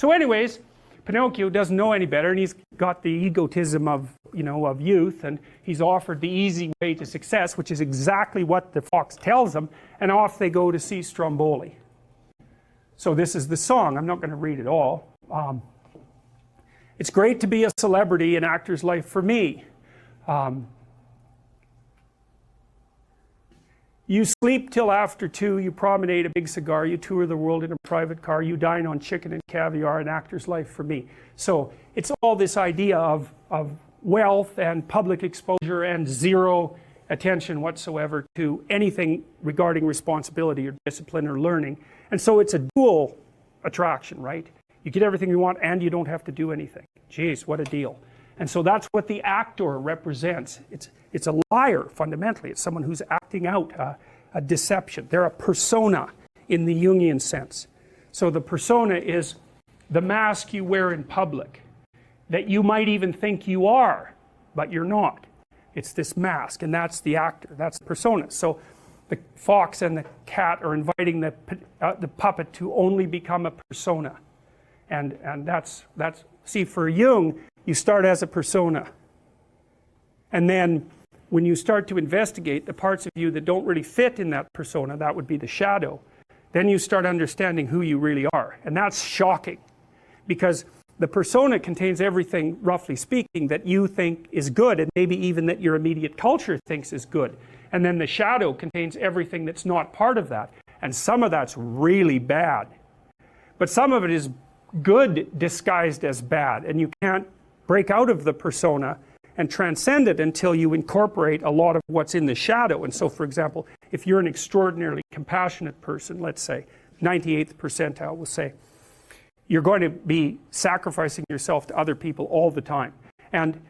So anyways, Pinocchio doesn't know any better, and he's got the egotism of, of youth, and he's offered the easy way to success, which is exactly what the fox tells him, and off they go to see Stromboli. So this is the song. I'm not going to read it all. It's great to be a celebrity in actor's life for me. You sleep till after 2, you promenade a big cigar, you tour the world in a private car, you dine on chicken and caviar, an actor's life for me. So it's all this idea of wealth and public exposure and zero attention whatsoever to anything regarding responsibility or discipline or learning. And so it's a dual attraction, right? You get everything you want and you don't have to do anything. Jeez, what a deal. And so that's what the actor represents. It's a liar, fundamentally. It's someone who's acting out a deception. They're a persona in the Jungian sense. So the persona is the mask you wear in public, that you might even think you are, but you're not. It's this mask, and that's the actor. That's the persona. So the fox and the cat are inviting the puppet to only become a persona. And that's see, for Jung, you start as a persona. And then when you start to investigate the parts of you that don't really fit in that persona, that would be the shadow, then you start understanding who you really are. And that's shocking, because the persona contains everything, roughly speaking, that you think is good, and maybe even that your immediate culture thinks is good. And then the shadow contains everything that's not part of that. And some of that's really bad. But some of it is good disguised as bad, and you can't break out of the persona and transcend it until you incorporate a lot of what's in the shadow. And so, for example, if you're an extraordinarily compassionate person, let's say, 98th percentile will say, you're going to be sacrificing yourself to other people all the time. And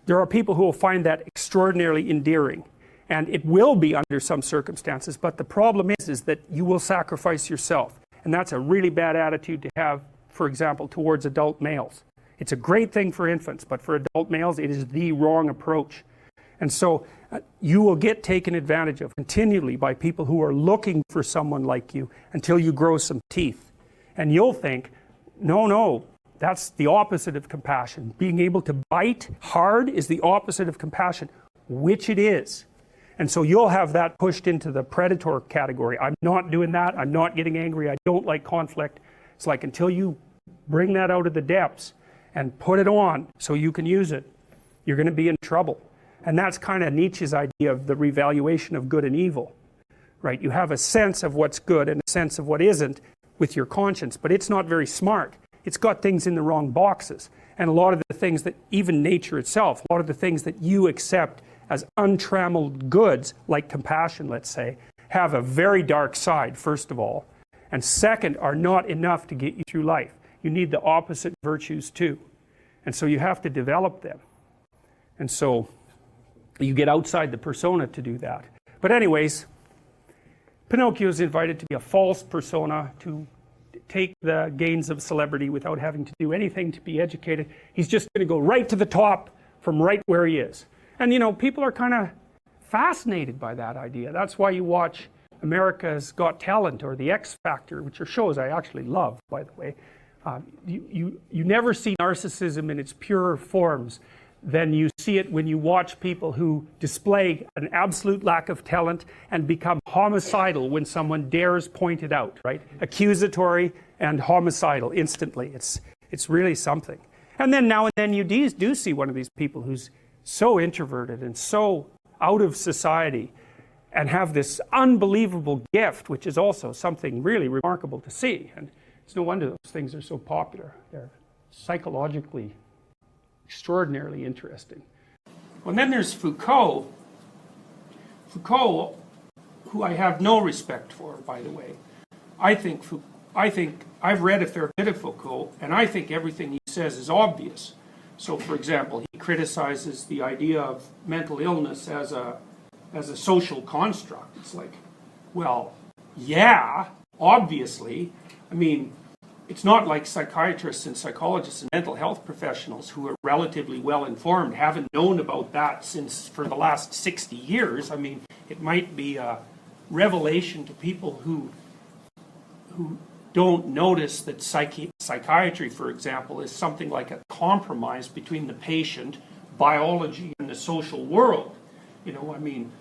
there are people who will find that extraordinarily endearing. And it will be under some circumstances, but the problem is that you will sacrifice yourself. And that's a really bad attitude to have, for example, towards adult males. It's a great thing for infants, but for adult males, it is the wrong approach. And so you will get taken advantage of continually by people who are looking for someone like you until you grow some teeth. And you'll think, no, that's the opposite of compassion. Being able to bite hard is the opposite of compassion, which it is. And so you'll have that pushed into the predator category. I'm not doing that. I'm not getting angry. I don't like conflict. It's like until you bring that out of the depths and put it on so you can use it, you're going to be in trouble. And that's kind of Nietzsche's idea of the revaluation of good and evil, right? You have a sense of what's good and a sense of what isn't with your conscience, but it's not very smart. It's got things in the wrong boxes. And a lot of the things that, even nature itself, a lot of the things that you accept as untrammeled goods, like compassion, let's say, have a very dark side, first of all. And second, are not enough to get you through life. You need the opposite virtues too. And so you have to develop them. And so you get outside the persona to do that. But anyways, Pinocchio is invited to be a false persona, to take the gains of celebrity without having to do anything to be educated. He's just going to go right to the top from right where he is. And people are kind of fascinated by that idea. That's why you watch America's Got Talent or The X Factor, which are shows I actually love, by the way. You never see narcissism in its purer forms than you see it when you watch people who display an absolute lack of talent and become homicidal when someone dares point it out, right? Accusatory and homicidal instantly. It's really something. And then now and then you do see one of these people who's so introverted and so out of society and have this unbelievable gift, which is also something really remarkable to see. And it's no wonder those things are so popular. They're psychologically extraordinarily interesting. Well, and then there's Foucault. Foucault, who I have no respect for, by the way. I think I've read a fair bit of Foucault, and I think everything he says is obvious. So, for example, he criticizes the idea of mental illness as a social construct. It's like, well, yeah, obviously. I mean, it's not like psychiatrists and psychologists and mental health professionals who are relatively well informed haven't known about that for the last 60 years. I mean, it might be a revelation to people who don't notice that psychiatry, for example, is something like a compromise between the patient, biology, and the social world. You know, I mean,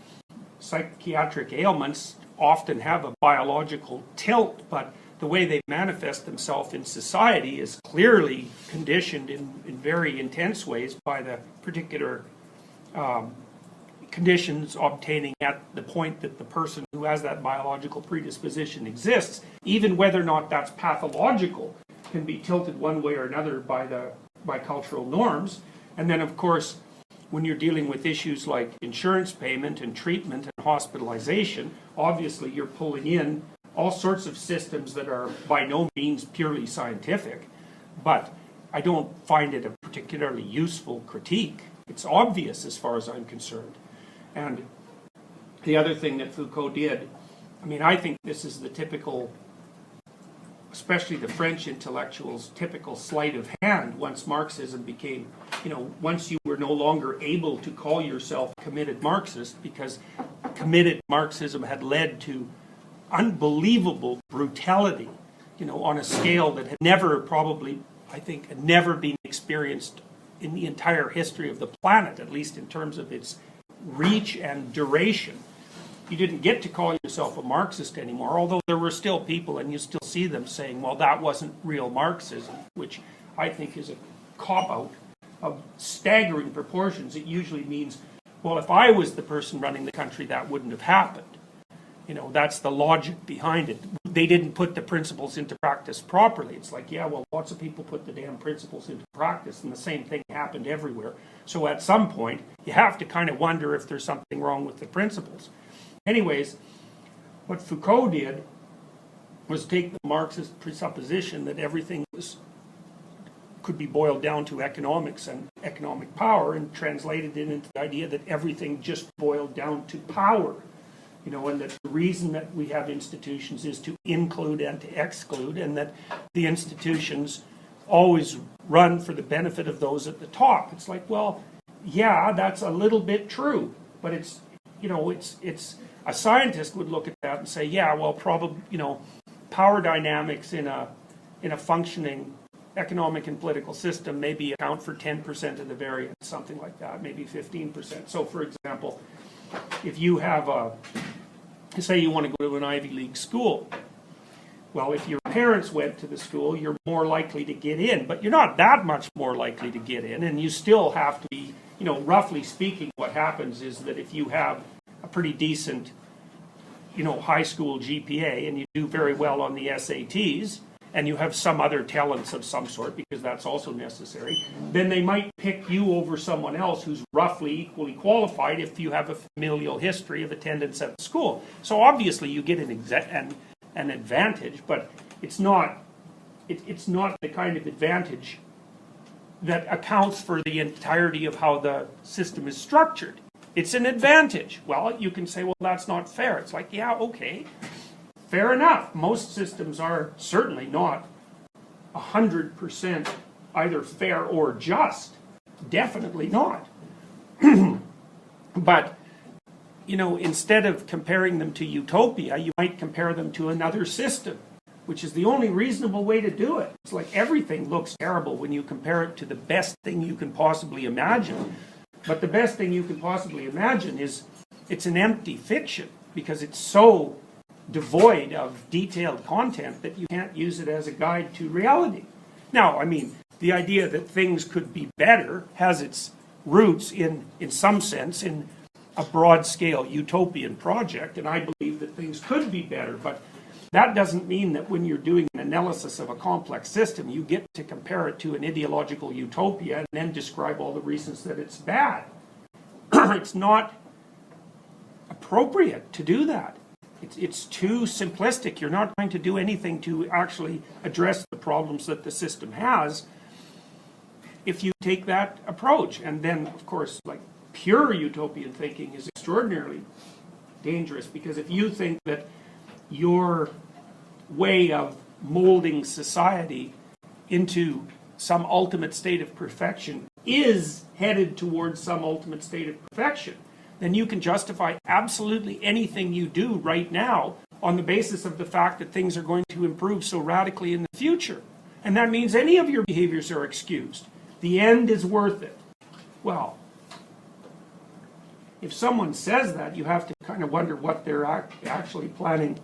psychiatric ailments often have a biological tilt, but the way they manifest themselves in society is clearly conditioned in very intense ways by the particular conditions obtaining at the point that the person who has that biological predisposition exists. Even whether or not that's pathological can be tilted one way or another by cultural norms. And then, of course, when you're dealing with issues like insurance payment and treatment and hospitalization, obviously you're pulling in all sorts of systems that are by no means purely scientific, but I don't find it a particularly useful critique. It's obvious as far as I'm concerned. And the other thing that Foucault did, I mean, I think this is the typical, especially the French intellectuals' typical sleight of hand once Marxism became, you know, once you were no longer able to call yourself committed Marxist, because committed Marxism had led to unbelievable brutality, you know, on a scale that had never probably, I think, had never been experienced in the entire history of the planet, at least in terms of its reach and duration. You didn't get to call yourself a Marxist anymore, although there were still people, and you still see them saying, well, that wasn't real Marxism, which I think is a cop-out of staggering proportions. It usually means, well, if I was the person running the country, that wouldn't have happened. You know, that's the logic behind it. They didn't put the principles into practice properly. It's like, yeah, well, lots of people put the damn principles into practice, and the same thing happened everywhere. So at some point, you have to kind of wonder if there's something wrong with the principles. Anyways, what Foucault did was take the Marxist presupposition that everything could be boiled down to economics and economic power, and translated it into the idea that everything just boiled down to power. You know, and that the reason that we have institutions is to include and to exclude, and that the institutions always run for the benefit of those at the top. It's like, well, yeah, that's a little bit true, but it's, you know, it's a scientist would look at that and say, yeah, well, probably, you know, power dynamics in a functioning economic and political system maybe account for 10% of the variance, something like that, maybe 15%. So, for example, if you have say you want to go to an Ivy League school, well, if your parents went to the school, you're more likely to get in, but you're not that much more likely to get in, and you still have to be, you know, roughly speaking, what happens is that if you have a pretty decent, you know, high school GPA and you do very well on the SATs, and you have some other talents of some sort, because that's also necessary, then they might pick you over someone else who's roughly equally qualified if you have a familial history of attendance at the school. So obviously you get an advantage, but it's not the kind of advantage that accounts for the entirety of how the system is structured. It's an advantage. Well, you can say, well, that's not fair. It's like, yeah, okay. Fair enough. Most systems are certainly not 100% either fair or just. Definitely not. But, you know, instead of comparing them to utopia, you might compare them to another system, which is the only reasonable way to do it. It's like everything looks terrible when you compare it to the best thing you can possibly imagine. But the best thing you can possibly imagine is it's an empty fiction, because it's so devoid of detailed content that you can't use it as a guide to reality. Now, I mean, the idea that things could be better has its roots in some sense in a broad-scale utopian project, and I believe that things could be better, but that doesn't mean that when you're doing an analysis of a complex system, you get to compare it to an ideological utopia and then describe all the reasons that it's bad. It's not appropriate to do that. It's too simplistic. You're not going to do anything to actually address the problems that the system has if you take that approach. And then, of course, like pure utopian thinking is extraordinarily dangerous, because if you think that your way of molding society into some ultimate state of perfection is headed towards some ultimate state of perfection, then you can justify absolutely anything you do right now on the basis of the fact that things are going to improve so radically in the future. And that means any of your behaviors are excused. The end is worth it. Well, if someone says that, you have to kind of wonder what they're actually planning.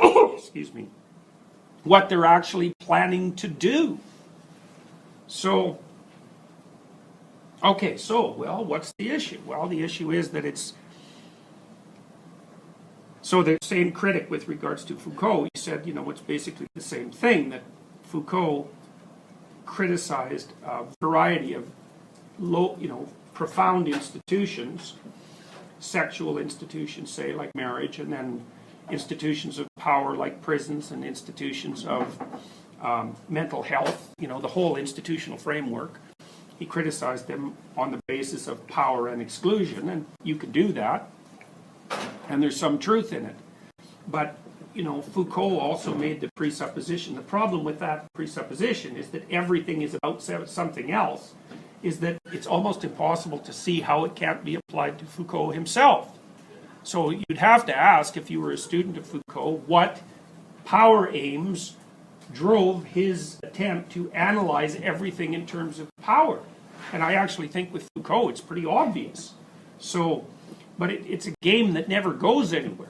Excuse me. What they're actually planning to do. So, okay, so, well, what's the issue? Well, the issue is that it's... So the same critic with regards to Foucault, he said, you know, it's basically the same thing, that Foucault criticized a variety of low, you know, profound institutions, sexual institutions, say, like marriage, and then institutions of power like prisons and institutions of mental health, you know, the whole institutional framework. He criticized them on the basis of power and exclusion, and you can do that, and there's some truth in it. But, you know, Foucault also made the presupposition. The problem with that presupposition is that everything is about something else, is that it's almost impossible to see how it can't be applied to Foucault himself. So you'd have to ask, if you were a student of Foucault, what power aims drove his attempt to analyze everything in terms of power. And I actually think with Foucault it's pretty obvious. So, but it's a game that never goes anywhere.